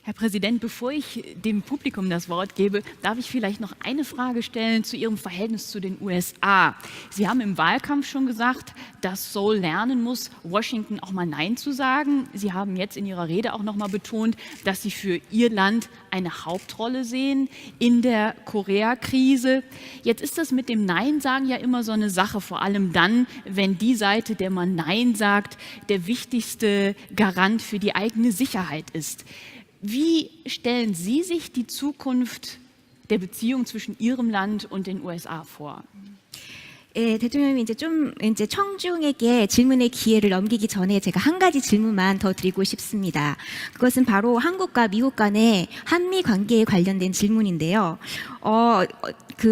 Herr Präsident, bevor ich dem Publikum das Wort gebe, darf ich vielleicht noch eine Frage stellen zu Ihrem Verhältnis zu den USA. Sie haben im Wahlkampf schon gesagt, dass Seoul lernen muss, Washington auch mal Nein zu sagen. Sie haben jetzt in Ihrer Rede auch noch mal betont, dass Sie für Ihr Land eine Hauptrolle sehen in der Korea-Krise. Jetzt ist das mit dem Nein sagen ja immer so eine Sache, vor allem dann, wenn die Seite, der man Nein sagt, der wichtigste Garant für die eigene Sicherheit ist. Wie stellen Sie sich die Zukunft der Beziehung zwischen Ihrem Land und den USA vor? 대통령님 이제 청중에게 질문의 기회를 넘기기 전에 제가 한 가지 질문만 더 드리고 싶습니다. 그것은 바로 한국과 미국 간의 한미 관계에 관련된 질문인데요.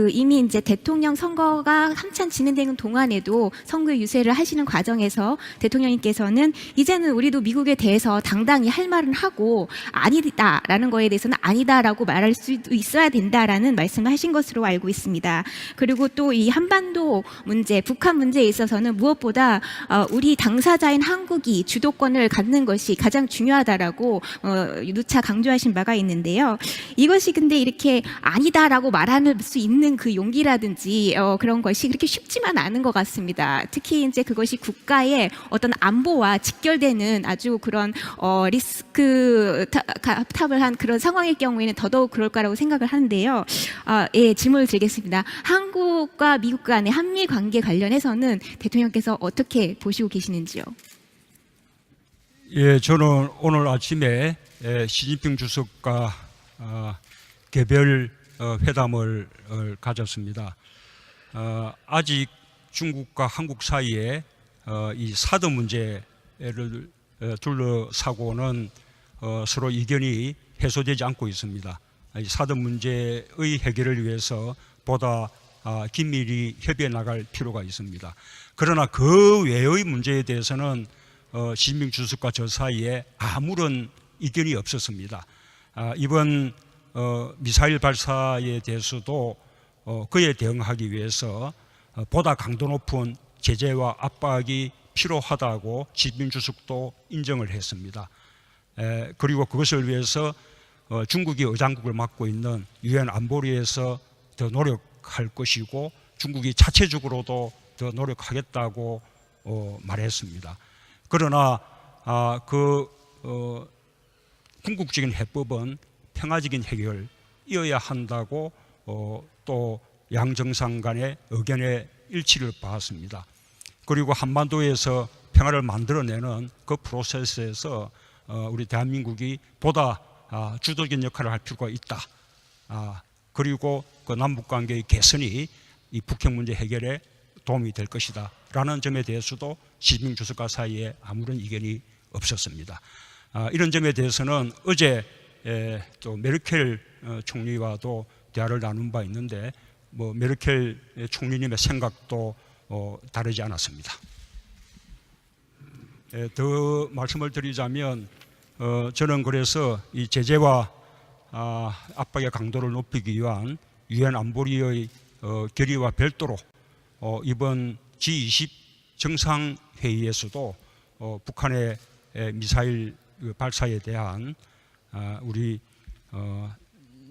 이미 이제 대통령 선거가 한참 진행되는 동안에도 선거 유세를 하시는 과정에서 대통령님께서는 이제는 우리도 미국에 대해서 당당히 할 말은 하고 아니다라는 거에 대해서는 아니다라고 말할 수도 있어야 된다라는 말씀을 하신 것으로 알고 있습니다. 그리고 또 이 한반도 문제, 북한 문제에 있어서는 무엇보다 우리 당사자인 한국이 주도권을 갖는 것이 가장 중요하다라고 누차 강조하신 바가 있는데요. 이것이 근데 이렇게 아니다라고 말할 수 있는 그 용기라든지 그런 것이 그렇게 쉽지만 않은 것 같습니다. 특히 이제 그것이 국가의 어떤 안보와 직결되는 아주 그런 리스크 탑을 한 그런 상황일 경우에는 더더욱 그럴 거라고 생각을 하는데요. 예, 질문을 드리겠습니다. 한국과 미국 간의 한미 관계 관련해서는 대통령께서 어떻게 보시고 계시는지요? 예, 저는 오늘 아침에 시진핑 주석과 개별 회담을 가졌습니다. 아직 중국과 한국 사이에 이 사드 문제를 둘러싸고는 서로 이견이 해소되지 않고 있습니다. 이 사드 문제의 해결을 위해서 보다 긴밀히 협의해 나갈 필요가 있습니다. 그러나 그 외의 문제에 대해서는 시진핑 주석과 저 사이에 아무런 이견이 없었습니다. 이번 미사일 발사에 대해서도 그에 대응하기 위해서 보다 강도 높은 제재와 압박이 필요하다고 시진핑 주석도 인정을 했습니다. 그리고 그것을 위해서 중국이 의장국을 맡고 있는 유엔 안보리에서 더 노력할 것이고 중국이 자체적으로도 더 노력하겠다고 말했습니다. 그러나 궁극적인 해법은 평화적인 해결이어야 한다고 또 양정상 간의 의견의 일치를 봤습니다. 그리고 한반도에서 평화를 만들어내는 그 프로세스에서 우리 대한민국이 보다 주도적인 역할을 할 필요가 있다. 그리고 그 남북관계의 개선이 이 북핵 문제 해결에 도움이 될 것이다 라는 점에 대해서도 시진핑 주석과 사이에 아무런 이견이 없었습니다. 이런 점에 대해서는 어제 또 메르켈 총리와도 대화를 나눈 바 있는데 메르켈 총리님의 생각도 다르지 않았습니다. 더 말씀을 드리자면 저는 그래서 이 제재와 압박의 강도를 높이기 위한 유엔 안보리의 결의와 별도로 이번 G20 정상회의에서도 북한의 미사일 발사에 대한 우리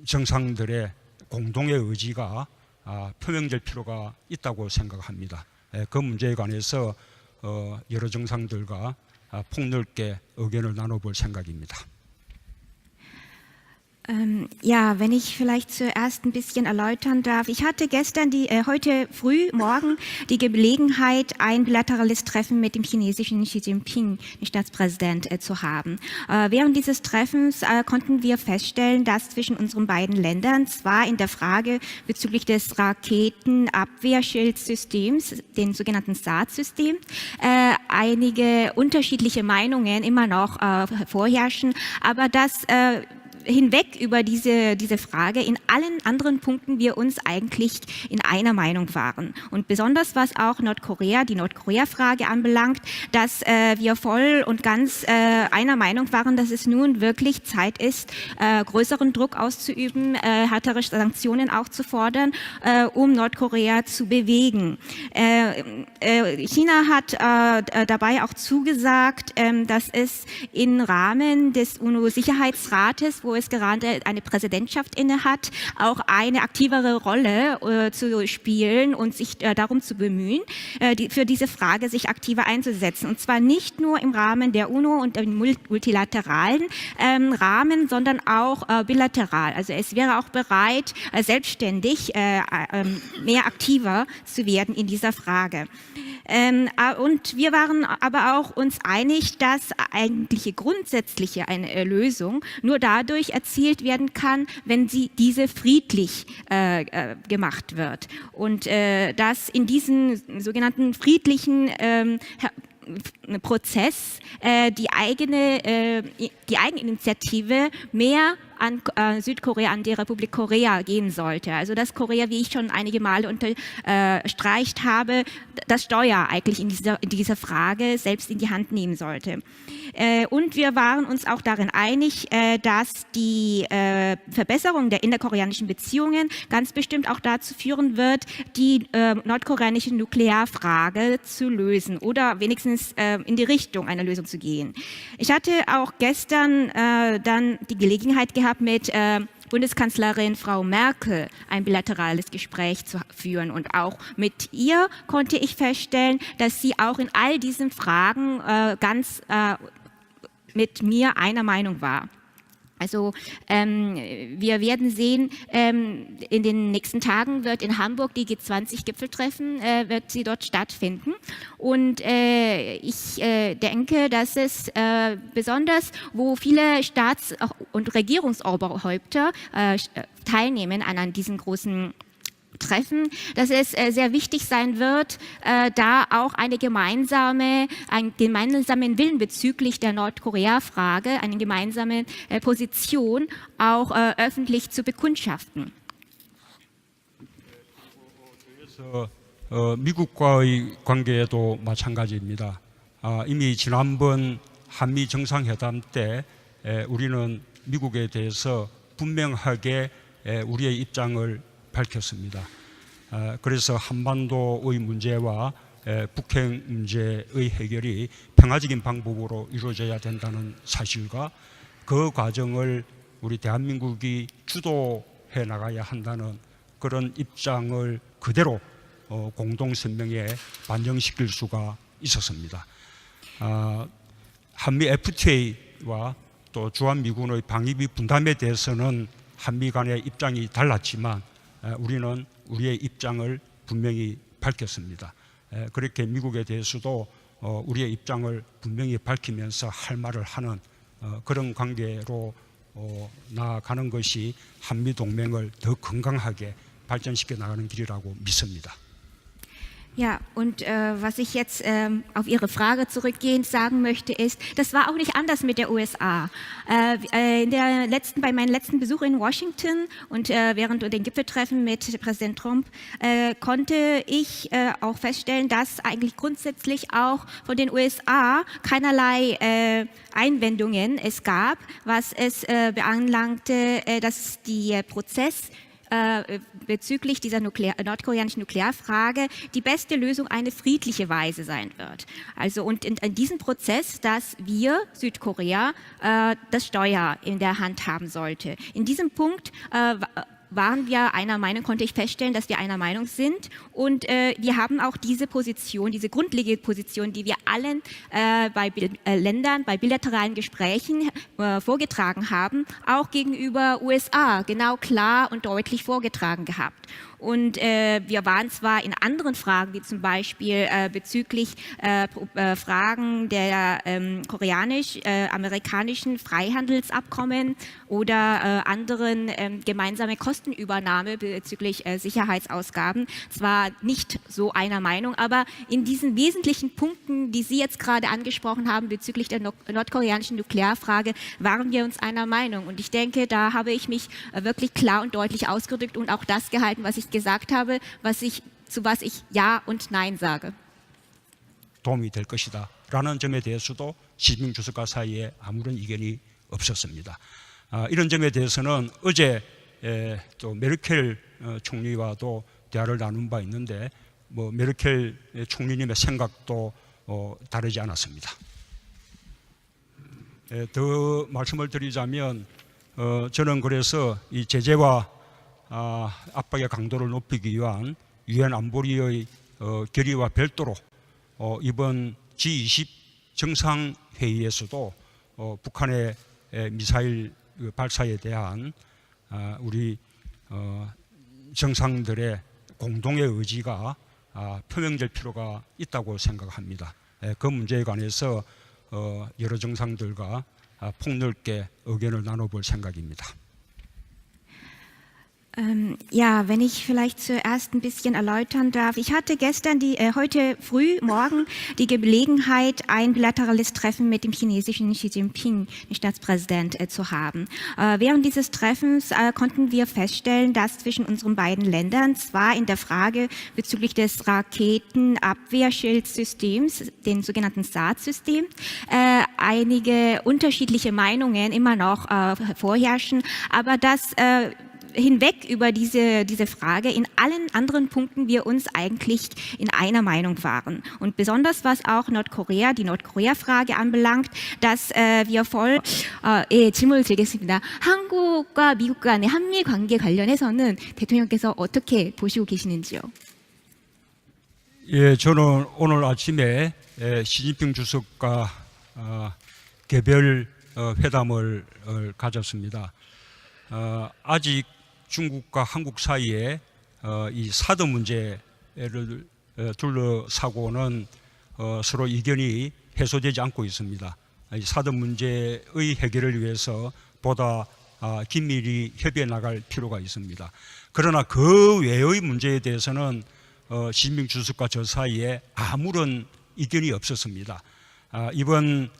정상들의 공동의 의지가 표명될 필요가 있다고 생각합니다. 그 문제에 관해서 여러 정상들과 폭넓게 의견을 나눠볼 생각입니다. Ja, wenn ich vielleicht zuerst ein bisschen erläutern darf. Ich hatte heute früh, morgen, die Gelegenheit, ein bilaterales Treffen mit dem chinesischen Xi Jinping, dem Staatspräsident, zu haben. Während dieses Treffens konnten wir feststellen, dass zwischen unseren beiden Ländern zwar in der Frage bezüglich des Raketenabwehrschildsystems, den sogenannten SAD-System, einige unterschiedliche Meinungen immer noch vorherrschen, aber dass hinweg über diese Frage in allen anderen Punkten wir uns eigentlich in einer Meinung waren. Und besonders was auch die Nordkorea-Frage anbelangt, dass wir voll und ganz einer Meinung waren, dass es nun wirklich Zeit ist, größeren Druck auszuüben, härtere Sanktionen auch zu fordern, um Nordkorea zu bewegen. China hat dabei auch zugesagt, dass es im Rahmen des UNO-Sicherheitsrates, wo wo es gerade eine Präsidentschaft innehat, auch eine aktivere Rolle zu spielen und sich darum zu bemühen, für diese Frage sich aktiver einzusetzen. Und zwar nicht nur im Rahmen der UNO und im multilateralen Rahmen, sondern auch bilateral. Also es wäre auch bereit, selbstständig mehr aktiver zu werden in dieser Frage. Und wir waren aber auch uns einig, dass eigentliche grundsätzliche eine Lösung nur dadurch erzielt werden kann, wenn diese friedlich gemacht wird. Und dass in diesem sogenannten friedlichen Prozess die Eigeninitiative mehr an Südkorea, an die Republik Korea gehen sollte. Also dass Korea, wie ich schon einige Male unterstreicht habe, das Steuer eigentlich in dieser Frage selbst in die Hand nehmen sollte. Und wir waren uns auch darin einig, dass die Verbesserung der innerkoreanischen Beziehungen ganz bestimmt auch dazu führen wird, die nordkoreanische Nuklearfrage zu lösen oder wenigstens in die Richtung einer Lösung zu gehen. Ich hatte auch gestern dann die Gelegenheit gehabt, mit Bundeskanzlerin Frau Merkel ein bilaterales Gespräch zu führen. Und auch mit ihr konnte ich feststellen, dass sie auch in all diesen Fragen ganz mit mir einer Meinung war. Also wir werden sehen, in den nächsten Tagen wird in Hamburg die G20-Gipfeltreffen, wird sie dort stattfinden. Und ich denke, dass es besonders, wo viele Staats- und Regierungsoberhäupter teilnehmen an diesen großen Treffen, dass es sehr wichtig sein wird, da auch einen gemeinsamen Willen bezüglich der Nordkorea-Frage, eine gemeinsame Position auch öffentlich zu bekundschaften. 미국과의 관계도 마찬가지입니다. 이미 지난번 한미 정상회담 때 우리는 미국에 대해서 분명하게 우리의 입장을 밝혔습니다. 그래서 한반도의 문제와 북핵 문제의 해결이 평화적인 방법으로 이루어져야 된다는 사실과 그 과정을 우리 대한민국이 주도해 나가야 한다는 그런 입장을 그대로 공동성명에 반영시킬 수가 있었습니다. 한미 FTA와 또 주한미군의 방위비 분담에 대해서는 한미 간의 입장이 달랐지만 우리는 우리의 입장을 분명히 밝혔습니다. 그렇게 미국에 대해서도 우리의 입장을 분명히 밝히면서 할 말을 하는 그런 관계로 나아가는 것이 한미동맹을 더 건강하게 발전시켜 나가는 길이라고 믿습니다. Ja, und was ich jetzt auf Ihre Frage zurückgehend sagen möchte, ist, das war auch nicht anders mit der USA. Bei meinem letzten Besuch in Washington und während den Gipfeltreffen mit Präsident Trump konnte ich auch feststellen, dass eigentlich grundsätzlich auch von den USA keinerlei Einwendungen es gab, was es beanlangte, dass der Prozess bezüglich dieser nordkoreanischen Nuklearfrage die beste Lösung eine friedliche Weise sein wird. Also und in diesem Prozess, dass wir, Südkorea, das Steuer in der Hand haben sollte. In diesem Punkt waren wir einer Meinung, konnte ich feststellen, dass wir einer Meinung sind und wir haben auch diese Position, diese grundlegende Position, die wir allen bei Ländern, bei bilateralen Gesprächen vorgetragen haben, auch gegenüber USA genau klar und deutlich vorgetragen gehabt. Und wir waren zwar in anderen Fragen, wie zum Beispiel bezüglich Fragen der koreanisch-amerikanischen Freihandelsabkommen oder anderen gemeinsame Kostenübernahme bezüglich Sicherheitsausgaben, zwar nicht so einer Meinung, aber in diesen wesentlichen Punkten, die Sie jetzt gerade angesprochen haben bezüglich der nordkoreanischen Nuklearfrage, waren wir uns einer Meinung. Und ich denke, da habe ich mich wirklich klar und deutlich ausgedrückt und auch das gehalten, was ich gesagt habe, zu was ich Ja und Nein sage. 도움이 될 것이다 라는 점에 대해서도 시진핑 주석과 사이에 아무런 이견이 없었습니다. 이런 점에 대해서는 어제 또 메르켈 총리와도 대화를 나눈 바 있는데 뭐 메르켈 총리님의 생각도 다르지 않았습니다. 더 말씀을 드리자면 저는 그래서 이 제재와 압박의 강도를 높이기 위한 유엔 안보리의 결의와 별도로 이번 G20 정상회의에서도 북한의 미사일 발사에 대한 우리 정상들의 공동의 의지가 표명될 필요가 있다고 생각합니다. 그 문제에 관해서 여러 정상들과 폭넓게 의견을 나눠볼 생각입니다. Ja, wenn ich vielleicht zuerst ein bisschen erläutern darf. Ich hatte heute früh, morgen, die Gelegenheit, ein bilaterales Treffen mit dem chinesischen Xi Jinping, dem Staatspräsident, zu haben. Während dieses Treffens konnten wir feststellen, dass zwischen unseren beiden Ländern zwar in der Frage bezüglich des Raketenabwehrschildsystems, den sogenannten SAD-System, einige unterschiedliche Meinungen immer noch vorherrschen, aber dass hinweg über diese Frage in allen anderen Punkten wir uns eigentlich in einer Meinung waren. Und besonders was auch die Nordkorea-Frage anbelangt, dass wir voll 질문을 드리겠습니다. 한국과 미국 간의 한미 관계 관련해서는 대통령께서 어떻게 보시고 계시는지요? 예, 저는 오늘 아침에 시진핑 주석과 개별 회담을 가졌습니다. 아직 중국과 한국 사이에 이 사드 문제를 둘러싸고는 서로 이견이 해소되지 않고 있습니다. 이 사드 문제의 해결을 위해서 보다 긴밀히 협의해 나갈 필요가 있습니다. 그러나 그 외의 문제에 대해서는 시진핑 주석과 저 사이에 아무런 이견이 없었습니다. 이번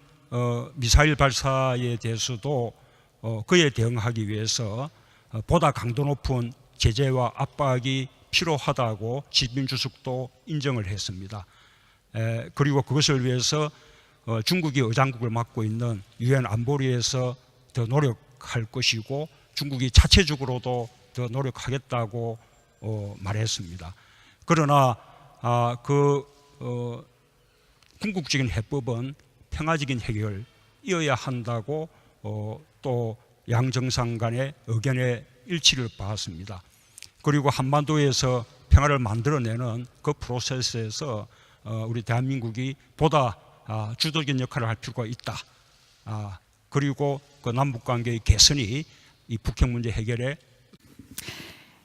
미사일 발사에 대해서도 그에 대응하기 위해서 보다 강도 높은 제재와 압박이 필요하다고 시진핑 주석도 인정을 했습니다. 그리고 그것을 위해서 중국이 의장국을 맡고 있는 유엔 안보리에서 더 노력할 것이고 중국이 자체적으로도 더 노력하겠다고 말했습니다. 그러나 궁극적인 해법은 평화적인 해결이어야 한다고 또 양정상 간의 의견의 일치를 봤습니다. 그리고 한반도에서 평화를 만들어내는 그 프로세스에서 우리 대한민국이 보다 주도적인 역할을 할 필요가 있다. 그리고 그 남북관계의 개선이 이 북핵 문제 해결에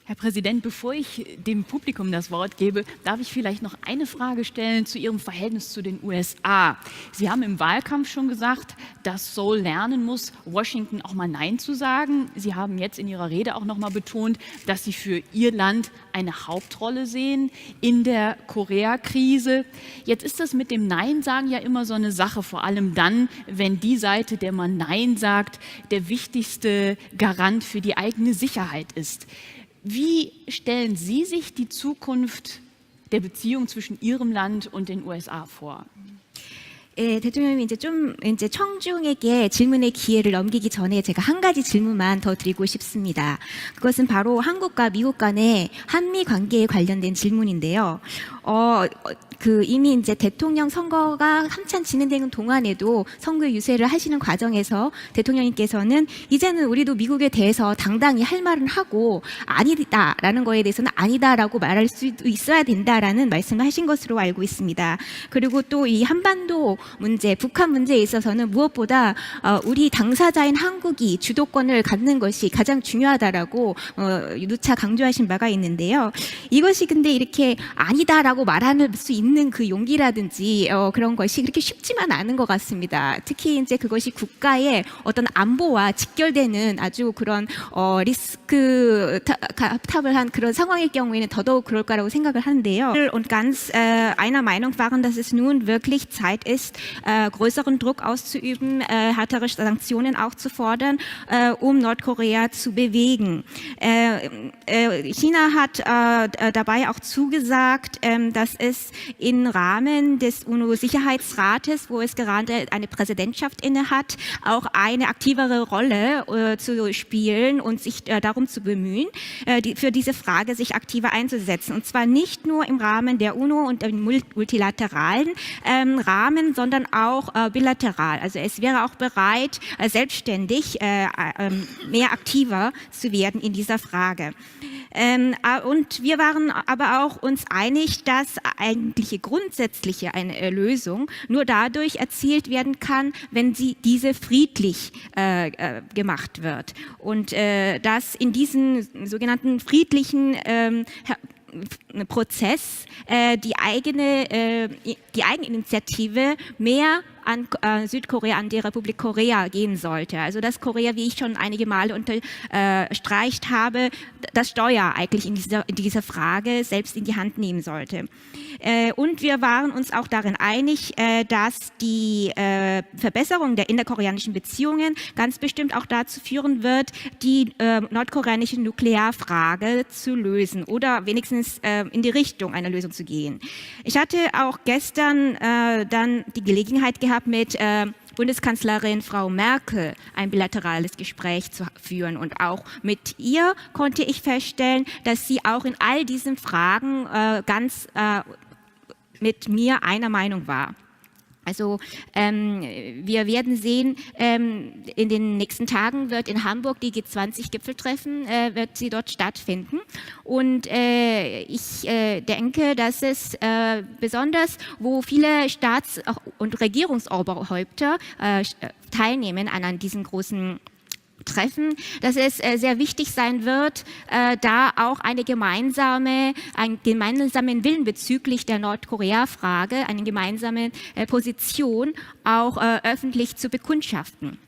Herr Präsident, bevor ich dem Publikum das Wort gebe, darf ich vielleicht noch eine Frage stellen zu Ihrem Verhältnis zu den USA. Sie haben im Wahlkampf schon gesagt, dass Seoul lernen muss, Washington auch mal Nein zu sagen. Sie haben jetzt in Ihrer Rede auch noch mal betont, dass Sie für Ihr Land eine Hauptrolle sehen in der Korea-Krise. Jetzt ist das mit dem Nein sagen ja immer so eine Sache, vor allem dann, wenn die Seite, der man Nein sagt, der wichtigste Garant für die eigene Sicherheit ist. Wie stellen Sie sich die Zukunft der Beziehung zwischen Ihrem Land und den USA vor? 대통령님이 이제 청중에게 질문의 기회를 넘기기 전에 제가 한 가지 질문만 더 드리고 싶습니다. 그것은 바로 한국과 미국 간의 한미 관계에 관련된 질문인데요. 이미 이제 대통령 선거가 한참 진행되는 동안에도 선거 유세를 하시는 과정에서 대통령님께서는 이제는 우리도 미국에 대해서 당당히 할 말은 하고 아니다라는 거에 대해서는 아니다라고 말할 수도 있어야 된다라는 말씀을 하신 것으로 알고 있습니다. 그리고 또 이 한반도 문제, 북한 문제에 있어서는 무엇보다 우리 당사자인 한국이 주도권을 갖는 것이 가장 중요하다라고 누차 강조하신 바가 있는데요. 이것이 근데 이렇게 아니다라고 말할 수 있는 그 용기라든지 그런 것이 그렇게 쉽지만 않은 것 같습니다. 특히 이제 그것이 국가의 어떤 안보와 직결되는 아주 그런 리스크 탑을 한 그런 상황일 경우에는 더더욱 그럴 거라고 생각을 하는데요. Und ganz einer Meinung waren, dass es nun wirklich Zeit ist, größeren Druck auszuüben, härtere Sanktionen auch zu fordern, um Nordkorea zu bewegen. China hat dabei auch zugesagt, dass es im Rahmen des UNO-Sicherheitsrates, wo es gerade eine Präsidentschaft innehat, auch eine aktivere Rolle zu spielen und sich darum zu bemühen, für diese Frage sich aktiver einzusetzen. Und zwar nicht nur im Rahmen der UNO und im multilateralen Rahmen, sondern auch bilateral. Also es wäre auch bereit, selbstständig mehr aktiver zu werden in dieser Frage. Und wir waren aber auch uns einig, dass eigentliche grundsätzliche eine Lösung nur dadurch erzielt werden kann, wenn diese friedlich gemacht wird. Und dass in diesem sogenannten friedlichen Prozess die Eigeninitiative mehr an Südkorea, an die Republik Korea gehen sollte. Also dass Korea, wie ich schon einige Male unterstreicht habe, das Steuer eigentlich in dieser Frage selbst in die Hand nehmen sollte. Und wir waren uns auch darin einig, dass die Verbesserung der innerkoreanischen Beziehungen ganz bestimmt auch dazu führen wird, die nordkoreanische Nuklearfrage zu lösen oder wenigstens in die Richtung einer Lösung zu gehen. Ich hatte auch gestern dann die Gelegenheit gehabt, mit Bundeskanzlerin Frau Merkel ein bilaterales Gespräch zu führen. Und auch mit ihr konnte ich feststellen, dass sie auch in all diesen Fragen ganz mit mir einer Meinung war. Also wir werden sehen, in den nächsten Tagen wird in Hamburg die G20-Gipfeltreffen, wird sie dort stattfinden. Und ich denke, dass es besonders, wo viele Staats- und Regierungsoberhäupter teilnehmen an diesen großen Treffen, dass es sehr wichtig sein wird, da auch einen gemeinsamen Willen bezüglich der Nordkorea-Frage, eine gemeinsame Position auch öffentlich zu bekundschaften.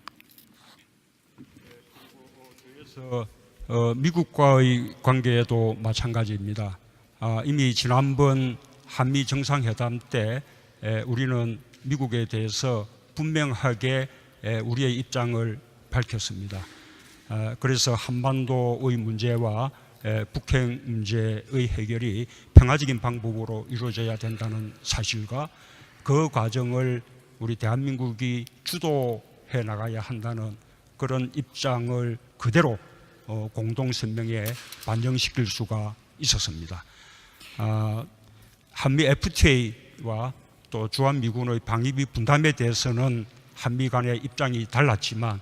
그래서 미국과의 관계도 마찬가지입니다. 이미 지난번 한미 정상회담 때 우리는 미국에 대해서 분명하게 우리의 입장을 밝혔습니다. 그래서 한반도의 문제와 북핵 문제의 해결이 평화적인 방법으로 이루어져야 된다는 사실과 그 과정을 우리 대한민국이 주도해 나가야 한다는 그런 입장을 그대로 공동성명에 반영시킬 수가 있었습니다. 한미 FTA와 또 주한미군의 방위비 분담에 대해서는 한미 간의 입장이 달랐지만